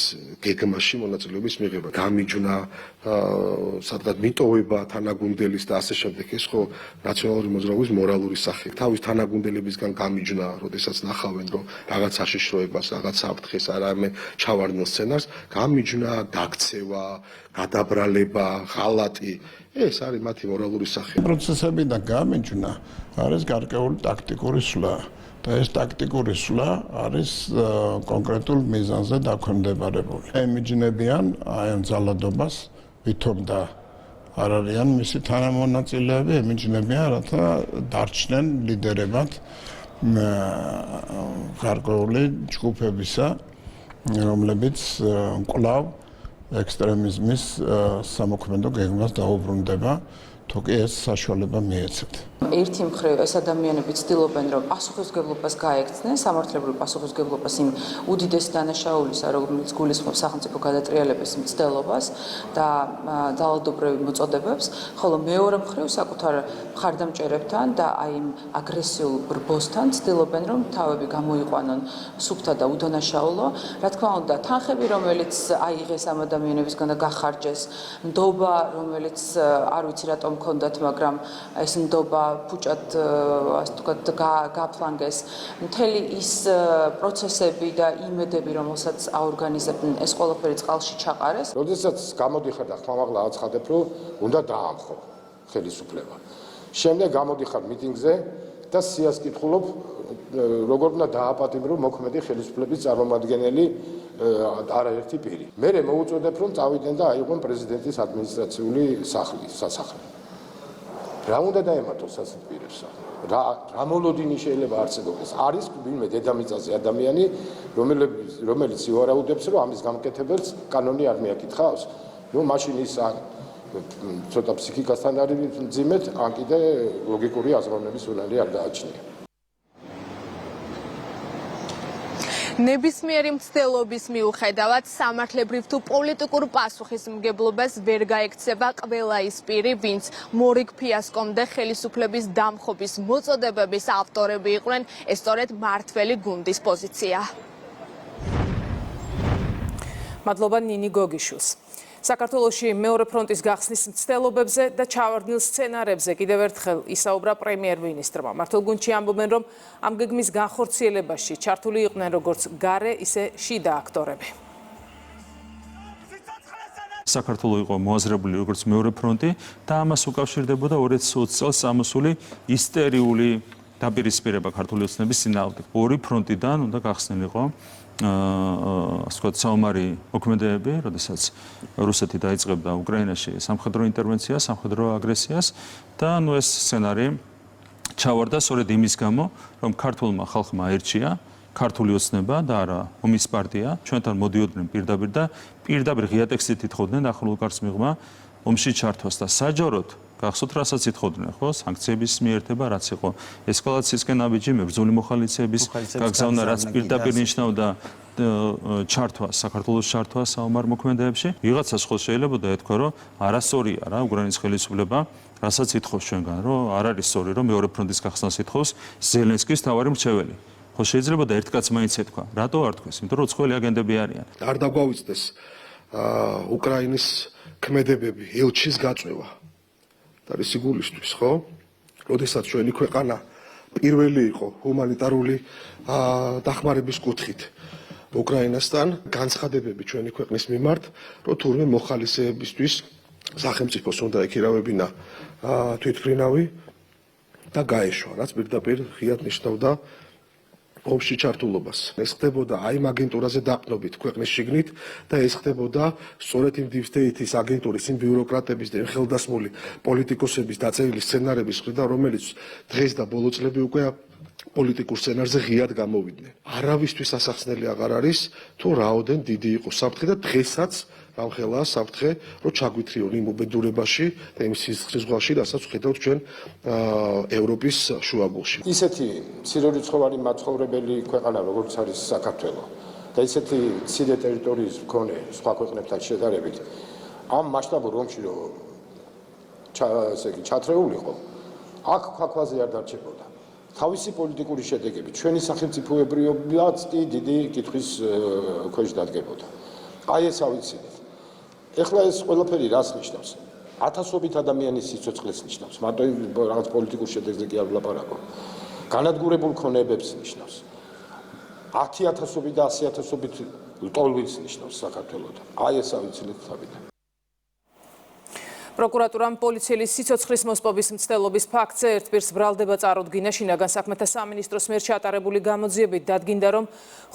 გეგმაში მონაწილეობის მიღება. გამიჯვნა, სადღაც მიტოვება თანაგუნდელის და ასე შემდეგ, ეს ხო ნაციონალური მოძრაობის მორალური სახე. თავის თანაგუნდელებისგან გამიჯვნა, როდესაც ნახავენ, რომ რაღაც საშიშროებას, რაღაც საფრთხეს არამე ჩავარდნილ სცენარს, გამიჯვნა, გაქცევა, გადაბრალება, ღალატი, ეს არის მათი მორალური სახე. პროცესებიდან გამიჯვნა არის გარკვეული ტაქტიკური სვლა და ეს ტაქტიკური სვლა არის კონკრეტულ მიზანზე დაქვემდებარებული. ემიჯნებიან აი ამ ძალადობას, ვითომ და არ არიან მისი თანამონაწილეები, ემიჯნებიან, რათა დარჩნენ ლიდერებად გარკვეული ჯგუფებისა, რომლებიც კვლავ ექსტრემიზმის სამოქმედო გეგმას დაუბრუნდება, თუ კი ეს საშუალება მიეცეთ. ერთი მხრივ ეს ადამიანები ცდილობენ, რომ პასუხისმგებლობას გაექცნენ, სამართლებრივ პასუხისმგებლობას იმ უდიდესი დანაშაულისა, რომელიც გულისხმობს სახელმწიფო გადატრიალების მცდელობას და ძალადობრივ მოწოდებებს, ხოლო მეორე მხრივ საკუთარ მხარდამჭერებთან და აი იმ აგრესიულ ბრბოსთან ცდილობენ, რომ თავები გამოიყვანონ სუფთა და უდანაშაულო. რა თქმა უნდა, თანხები, რომელიც აიღეს ამ ადამიანებისგან და გახარჯეს, ნდობა, რომელიც არ ვიცი რატომ ჰქონდათ, მაგრამ ეს ნდობა ფუჭად ასე ვთქვათ გაფლანგეს. მთელი ის პროცესები და იმედები, რომელსაც აორგანიზებდნენ, ეს ყველაფერი წყალში ჩაყარეს. როდესაც გამოდიხარ და ხმამაღლა აცხადებ, რომ უნდა დაამხო ხელისუფლება. შემდეგ გამოდიხარ მიტინგზე და სიას კითხულობ, როგორ უნდა დააპატიმრო მოქმედი ხელისუფლების წარმომადგენელი არაერთი პირი. მე მოუწოდებ, რომ წავიდნენ და აიყვნენ პრეზიდენტის ადმინისტრაციული სასახლე. რა უნდა დაემართოს ასეთ პირებს? რა მოლოდინი შეიძლება არსებობდეს? არის ვინმე დედამიწაზე ადამიანი, რომელიც ივარაუდებს, რომ ამის გამკეთებელს კანონი არ მიაკითხავს? ნუ მაშინ ის ცოტა ფსიქიკასთან არის მძიმედ, ან კიდე ლოგიკური აზროვნების უნარი არ გააჩნია. ნებისმიერი მცდელობის მიუხედავად სამართლებრივ თუ პოლიტიკურ პასუხისმგებლობას ვერ გაექცევა ყველა ის პირი, ვინც მორიგ ფიასკომდე ხელისუფლების დამხობის მოწოდებების ავტორები იყვნენ, ეს სწორედ მართველი გუნდის პოზიცია. მადლობა ნინი გოგიშვილს. საქართველოში მეორე ფრონტის გახსნის მცდელობებზე და ჩავარდნილ სცენარებზე კიდევ ერთხელ ისაუბრა პრემიერ-მინისტრმა. მართლ გუნდში ამბობენ, რომ ამ გეგმის განხორციელებაში ჩართული იყვნენ როგორც გარე, ისე შიდა აქტორები. საქართველო იყო მოაზრებული როგორც მეორე ფრონტი და ამას უკავშირდებოდა 2020 წელს წამოსული ისტერიული დაპირისპირება ქართული ოცნების წინააღმდეგ. ორი ფრონტიდან უნდა გახსნილიყო ასე ვთქვათ, საომარი მოქმედებები, როდესაც რუსეთი დაიწყებდა უკრაინაში სამხედრო ინტერვენციას, სამხედრო აგრესიას და ეს სცენარი ჩავარდა სწორედ იმის გამო, რომ ქართულმა ხალხმა აირჩია ქართული ოცნება და არა ომის პარტია, ჩვენთან მოდიოდნენ პირდაპირ და პირდაპირ ღია ტექსტით ითხოვდნენ ახლო უკარს მიღმა ომში ჩართვას და საჯაროდ გახსოვთ, რასაც ითხოვდნენ, ხო? სანქციების მიერთება, რაც იყო ესკალაციისკენ აბიჯი, მებრძოლი მოხალისეების გაგზავნა, რაც პირდაპირ ნიშნავდა ჩართვას, საქართველოს ჩართვას საომარ მოქმედებებში. ვიღაცას ხო შეიძლება ეთქვა, რომ არასწორია რა უკრაინის ხელისუფლება, რასაც ითხოვს ჩვენგან, რომ არ არის სწორი, რომ მეორე ფრონტის გახსნას ითხოვს ზელენსკის მთავარი მრჩეველი. ხო შეიძლება და ერთ კაცს მაინც ეთქვა. რატო არ თქვეს? იმიტომ რომ უცხოელი აგენტები არიან. არ დაგვავიწყდეს უკრაინის ქმედებები ელჩის გაწევა. არის სიგულისთვის, ხო? როდესაც ჩვენი ქვეყანა პირველი იყო ჰუმანიტარული დახმარების კუთხით უკრაინასთან, განცხადებები ჩვენი ქვეყნის მიმართ, რომ თურმე მოხალისეებისთვის სახელმწიფოს უნდა ეკირავებინა თვითმფრინავი და გაეშვა, რაც პირდაპირ ღიად ნიშნავდა ომში ჩართულობას. ეს ხდებოდა აი ამ აგენტურაზე დაყნობით ქვეყნის შიგნით და ეს ხდებოდა სწორედ იმ Deep State-ის აგენტურის, იმ ბიუროკრატების და იმ ხელდასმული პოლიტიკოსების დაწერილი სცენარების მხრიდან, რომელიც დღეს და ბოლო წლები უკვე პოლიტიკურ სცენარზე ღიად გამოვიდნენ. არავისთვის ასახსნელი აღარ არის, თუ რაოდენ დიდი იყო საფრთხე და დღესაც რამხელაა საფრთხე, რომ ჩაგვითრიონ იმ უბედურებაში და იმ სისხლის ზღვაში, რასაც ვხედავთ ჩვენ ევროპის შუაგულში. ისეთი მცირერიცხოვანი მაცხოვრებელი ქვეყანა, როგორც არის საქართველო და ისეთი მცირე ტერიტორიის მქონე სხვა ქვეყნებთან შედარებით, ამ მასშტაბურ ომში რომ ჩათრეულიყო, აქ ქვაქვაზე არ დარჩებოდა. თავისი პოლიტიკური შედეგები ჩვენი სახელმწიფოებრიობაც კი დიდი კითხვის ქვეშ დადგებოდა. აი ეს ავიცინეთ. ეხლა ეს ყველაფერი რას ნიშნავს? ათასობით ადამიანის სიცოცხლეს ნიშნავს. მარტო რაღაც პოლიტიკურ შედეგზე კი არ ვლაპარაკობ. განადგურებულ ქონებებს ნიშნავს. 10,000-ობით და 100,000-ობით ლტოლვილს ნიშნავს საქართველოსთან. აი ეს ავიცინეთ თავიდან. პროკურატურამ პოლიციის სიცოცხლის მოსპობის მცდელობის ფაქტზე ერთ პირს ბრალდება წარუდგინა. შინაგან საქმეთა სამინისტროს მიერ ჩატარებული გამოძიებით დადგინდა, რომ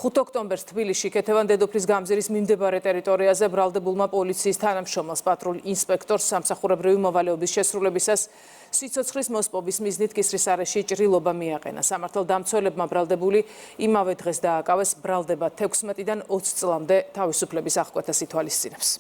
5 ოქტომბერს თბილისში ქეთევან დედოფლის გამზირის მიმდებარე ტერიტორიაზე ბრალდებულმა პოლიციის თანამშრომელს პატრულ ინსპექტორს სამსახურებრივი მოვალეობის შესრულებისას სიცოცხლის მოსპობის მიზნით კისრის არეში ჭრილობა მიაყენა. სამართალდამცველებმა ბრალდებული იმავე დღეს დააკავეს. ბრალდება 16-დან 20 წლამდე თავისუფლების აღკვეთას ითვალისწინებს.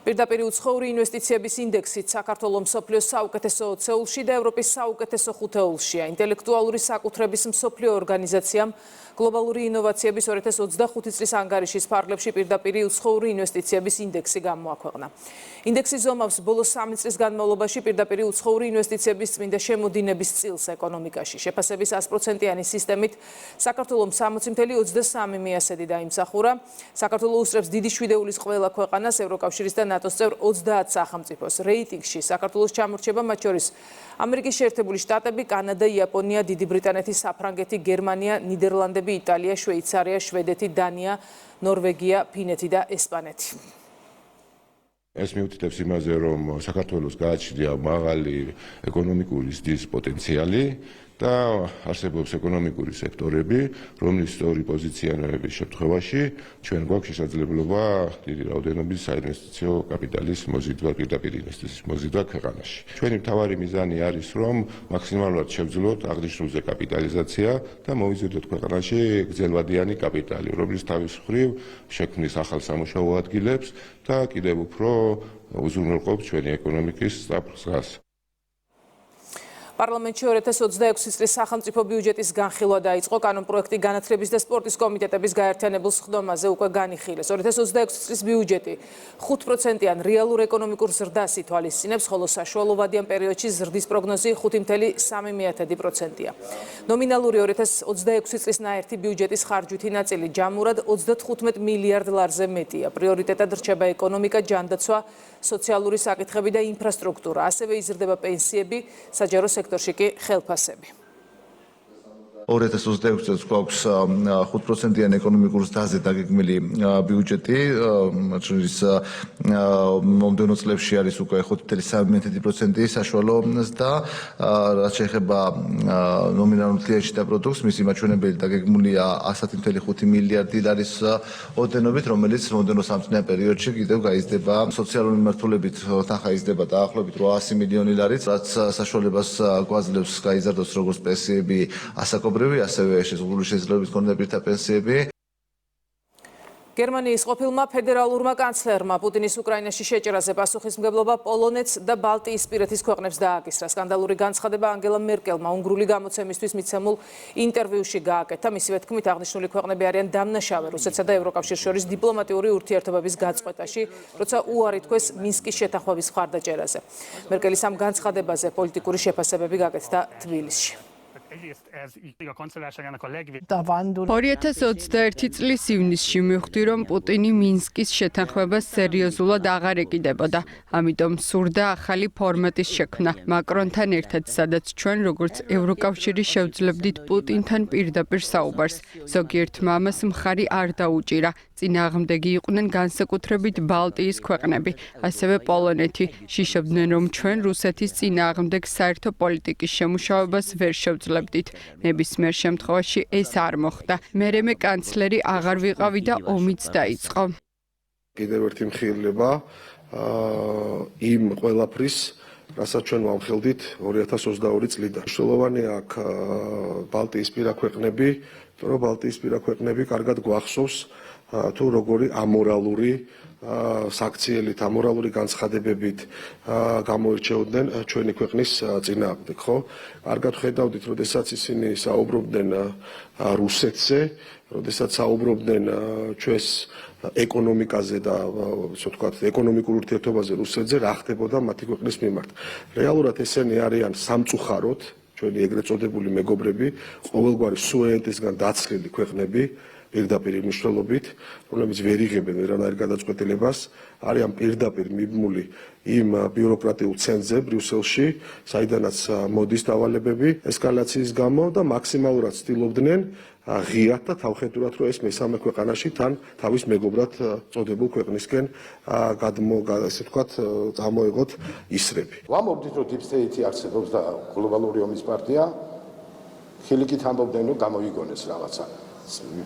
პირდაპირ უცხოური ინვესტიციების ინდექსით საქართველოს მსოფლიოს საუკეთესო 20-ში და ევროპის საუკეთესო 5-ში. ინტელექტუალური საკუთრების მსოფლიო ორგანიზაციამ გლობალური ინოვაციების 2025 წლის ანგარიშის ფარგლებში პირდაპირ უცხოური ინვესტიციების ინდექსი გამოაქვეყნა. ინდექსი ზომავს ბოლო 3 წლის განმავლობაში პირდაპირ უცხოური ინვესტიციების წმინდა შემოდინების წილს ეკონომიკაში. შეფასების 100%-იანი სისტემით საქართველოს 60.23 მიასედი დაიმსახურა. საქართველოს უსწრებს დიდი შვიდეულის ყველა ქვეყანას, ევროკავშირის და ნატოს წევრ 30 სახელმწიფოს. რეიტინგში საქართველოს ჩამორჩება, მათ შორის ამერიკის შეერთებული შტატები, კანადა, იაპონია, დიდი ბრიტანეთი, საფრანგეთი, გერმანია, ნიდერლანდები, იტალია, შვეიცარია, შვედეთი, დანია, ნორვეგია, ფინეთი და ესპანეთი. ეს მიუთითებს იმაზე, რომ საქართველოს გააჩნია მაღალი ეკონომიკური ზრდის პოტენციალი და არსებობს ეკონომიკური სექტორები, რომლის სწორი პოზიციონირების შემთხვევაში ჩვენ გვაქვს შესაძლებლობა დიდი რაოდენობის საინვესტიციო კაპიტალის მოზიდვა, პირდაპირ ინვესტიციის მოზიდვა ქვეყანაში. ჩვენი მთავარი მიზანი არის, რომ მაქსიმალურად შევძლოთ აღნიშნულზე კაპიტალიზაცია და მოვიზიდოთ ქვეყანაში გრძელვადიანი კაპიტალი, რომლის თავის მხრივ შექმნის ახალ სამუშაო ადგილებს და კიდევ უფრო უზრუნველყოფს ჩვენი ეკონომიკის სწრაფ. პარლამენტში 2026 წლის სახელმწიფო ბიუჯეტის განხილვა დაიწყო. კანონპროექტი განათლების და სპორტის კომიტეტების გაერთიანებულ სხდომაზე უკვე განიხილეს. 2026 წლის ბიუჯეტი 5%-იან რეალურ ეკონომიკურ ზრდას ითვალისწინებს, ხოლო საშუალოვადიან პერიოდში ზრდის პროგნოზი 5.3%-ია. ნომინალური 2026 წლის ნაერთი ბიუჯეტის ხარჯვითი ნაწილი ჯამურად 35 მილიარდ ლარზე მეტია. პრიორიტეტად რჩება ეკონომიკა, ჯანდაცვა, სოციალური საკითხები და ინფრასტრუქტურა. ასევე იზრდება პენსიები, საჯარო სექტორში კი ხელფასები. 2026 წელს გვაქვს 5%-იანი ეკონომიკურ ზრდაზე დაგეგმილი ბიუჯეტი, მათ შორის მომდევნო წლებში არის უკვე 5.3% საშუალო ზრდა, რაც შეეხება ნომინალურ მთლიანში და პროდუქტს, მისი მაჩვენებელი დაგეგმულია 110.5 მილიარდი ლარის ოდენობით, რომელიც მომდევნო 3 წლიან პერიოდში კიდევ გაიზრდება. სოციალური მიმართულებით თანხა იზრდება დაახლოებით 800 მილიონი ლარით, რაც საშუალებას გვაძლევს გაიზარდოს როგორც პენსიები, ასევე შესაძლებელი შესაძლებლობის მქონე პირთა პენსიები. გერმანიის ყოფილმა ფედერალურმა კანცლერმა პუტინის უკრაინაში შეჭერაზე პასუხისმგებლობა პოლონეთს და ბალტიისპირეთის ქვეყნებს დააკისრა. სკანდალური განცხადება ანგელა მერკელმა უნგრული გამოცემისთვის მიცემულ ინტერვიუში გააკეთა. მისივე თქმით, აღნიშნული ქვეყნები არიან დამნაშავე რუსეთსა და ევროკავშირს შორის დიპლომატიური ურთიერთობების გაწყვეტაში, როცა უარი თქვეს მინსკის შეთანხმების მხარდაჭერაზე. მერკელის ამ განცხადებაზე პოლიტიკური შეფასებები გაკეთდა თბილისში. 2021 წლის ივნისში მივხვდი, რომ პუტინი მინსკის შეთანხმებას სერიოზულად აღარ ეკიდებოდა. ამიტომ სურდა ახალი ფორმატის შექმნა მაკრონთან ერთად, სადაც ჩვენ როგორც ევროკავშირი შევძლებდით პუტინთან პირდაპირ საუბარს. ზოგიერთმა ამას მხარი არ დაუჭირა. წინააღმდეგი იყვნენ განსაკუთრებით ბალტიის ქვეყნები, ასევე პოლონეთი. შიშობდნენ, რომ ჩვენ რუსეთის წინააღმდეგ საერთო პოლიტიკის შემუშავებას ვერ შევძლებდით. ნებისმიერ შემთხვევაში ეს არ მოხდა. მე კანცლერი აღარ ვიყავი და ომიც დაიწყო. კიდევ ერთი მხილება იმ ყველაფრის, რასაც ჩვენ ვამხელდით 2022 წლიდან. მნიშვნელოვანია აქ ბალტიისპირა ქვეყნები, რომ ბალტიისპირა ქვეყნები კარგად გვახსოვს თუ როგორი ამორალური საქციელით, ამორალური განცხადებებით გამოირჩეოდნენ ჩვენი ქვეყნის წინააღმდეგ, ხო? კარგად ხედავდით, როდესაც ისინი საუბრობდნენ რუსეთზე, როდესაც საუბრობდნენ ჩვენს ეკონომიკაზე და ისე ვთქვათ, ეკონომიკურ ურთიერთობაზე რუსეთზე, რა ხდებოდა მათი ქვეყნის მიმართ. რეალურად ესენი არიან სამწუხაროდ ჩვენი ეგრეთ წოდებული მეგობრები, ყოველგვარი სუვერენიტეტისგან დაცლილი ქვეყნები, პირდაპირ მნიშვნელობით, რომლებიც ვერ იღებენ ვერანაირ გადაწყვეტილებას, არიან პირდაპირ მიბმული იმ ბიუროკრატიულ ცენტრზე ბრიუსელში, საიდანაც მოდის დავალებები ესკალაციის გამო და მაქსიმალურად ცდილობდნენ ღიად და თავხედურად, რომ ეს მესამე ქვეყანაში თან თავის მეგობრად წოდებულ ქვეყნისკენ ესე ვთქვათ, წამოეღოთ ისრები. ვამბობდით, რომ Deep State არსებობს და გლობალური ომის პარტია, ხილიკით ამბობდნენ, რომ გამოიგონეს რაღაცა.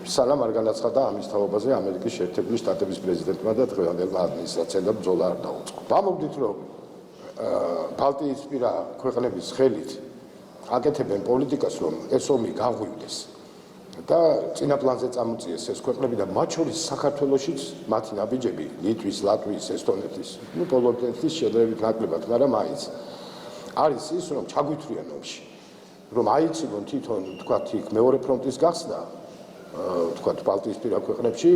სანამ არ განაცხადა ამის თაობაზე ამერიკის შეერთებული შტატების პრეზიდენტმა და დღევანდელმა ადმინისტრაციამ და ბრძოლა არ დაუწყო. ვამბობდით, რომ ბალტიისპირა ქვეყნების ხელით აკეთებენ პოლიტიკას, რომ ეს ომი გაღვივდეს და წინა პლანზე წამოწიეს ეს ქვეყნები და მათ შორის საქართველოშიც მათი ნაბიჯები ლიტვის, ლატვიის, ესტონეთის, პოლონეთის შედარებით ნაკლებად, მაგრამ მაინც არის ის, რომ ჩაგვითვლიან ომში, რომ აიცილონ თვითონ თქვათ იქ მეორე ფრონტის გახსნა თქვათ ბალტიისპირა ქვეყნებში,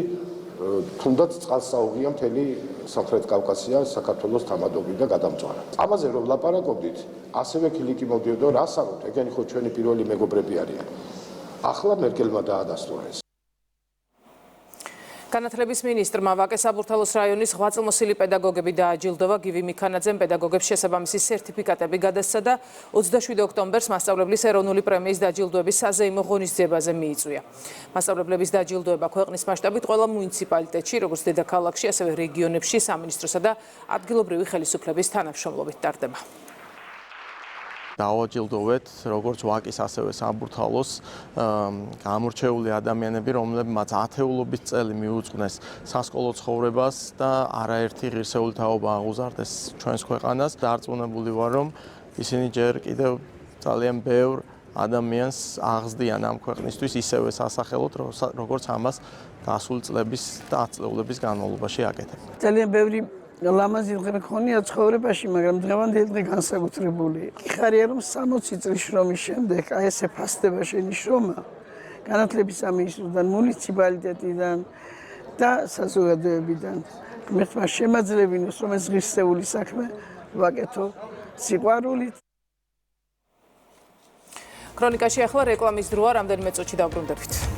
თუნდაც წყალს საუღია მთელი სამხრეთ კავკასია საქართველოს თამადობით და გადამწვარად. ამაზე რომ ლაპარაკობდით, ასევე ქილიკი მოდიოდა, რას ამბობთ, ეგენი ხო ჩვენი პირველი მეგობრები არიან. ახლა მერკელმა დაადასტურა ეს. განათლების მინისტრმა ვაკე საბურთალოს რაიონის ღვაწლმოსილი პედაგოგები დააჯილდოვა. გივი მიქანაძემ პედაგოგებს შესაბამისი სერტიფიკატები გადასცა და 27 ოქტომბერს მასწავლებლის ეროვნული პრემიის დაჯილდოების საზეიმო ღონისძიებაზე მიიწვია. მასწავლებლების დაჯილდოება ქვეყნის მასშტაბით ყველა მუნიციპალიტეტში, როგორც დედაქალაქში, ასევე რეგიონებში სამინისტროსა და ადგილობრივი ხელისუფლების თანამშრომლობით ტარდება. დავაჯილდოვეთ როგორც ვაკის ასევე საბურთალოს გამორჩეული ადამიანები, რომლებმაც ათეულობით წელი მიუძღვნეს სასკოლო ცხოვრებას და არაერთი ღირსეული თაობა აღუზარდეს ჩვენს ქვეყანას. დარწმუნებული ვარ, რომ ისინი ჯერ კიდევ ძალიან ბევრ ადამიანს აღზრდიან ამ ქვეყნისთვის ისევე სასახელოდ, როგორც ამას გასული წლების და ათწლეულების განმავლობაში აკეთებდნენ. ძალიან ბევრი ლამაზი დღე მქონია ცხოვრებაში, მაგრამ დღევანდელი დღე განსაკუთრებული. ხარია რომ 60 წლის შრომის შემდეგ აი ესე ფასდება შენი შრომა განათლების სამინისტროდან, მუნიციპალიტეტიდან და საზოგადოებიდან. ღმერთმა შემაძლებინოს, რომ ეს ღირსეული საქმე ვაკეთო სიყვარულით. ქრონიკაში ახლა რეკლამის დროა, რამდენიმე წუთში დავბრუნდებით.